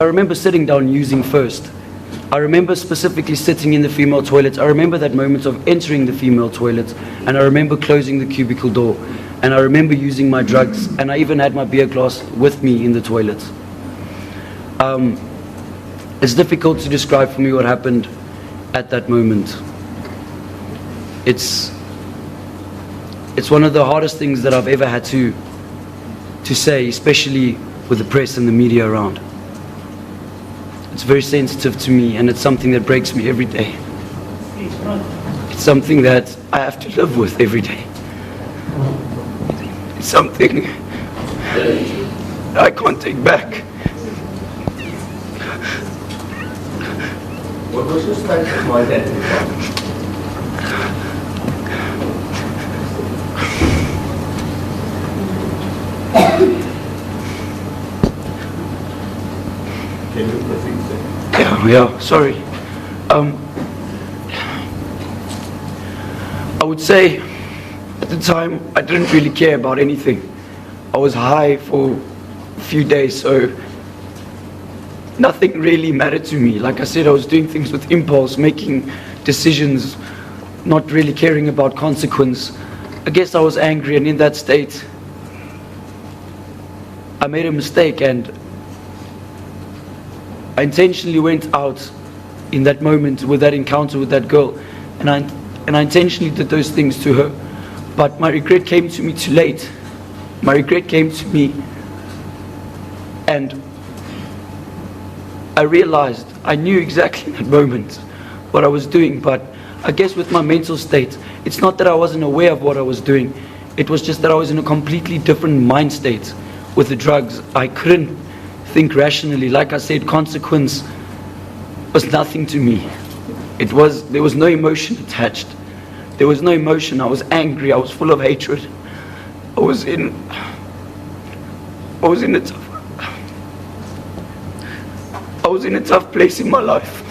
I remember sitting down using first. I remember specifically sitting in the female toilet. I remember that moment of entering the female toilet, and I remember closing the cubicle door, and I remember using my drugs, and I even had my beer glass with me in the toilet. It's difficult to describe for me what happened at that moment. It's one of the hardest things that I've ever had to say, especially with the press and the media around. It's very sensitive to me, and it's something that breaks me every day. It's something that I have to live with every day. It's something I can't take back. What was your state of mind at the time? Yeah, sorry. I would say at the time I didn't really care about anything. I was high for a few days, so nothing really mattered to me. Like I said, I was doing things with impulse, making decisions, not really caring about consequence. I guess I was angry, and in that state I made a mistake, and I intentionally went out in that moment with that encounter with that girl, and I intentionally did those things to her. But my regret came to me too late. My regret came to me, and I realized, I knew exactly in that moment what I was doing, but I guess with my mental state, it's not that I wasn't aware of what I was doing. It was just that I was in a completely different mind state with the drugs. I couldn't think rationally. Like I said, consequence was nothing to me. There was no emotion attached. There was no emotion. I was angry. I was full of hatred. I was in a tough place in my life.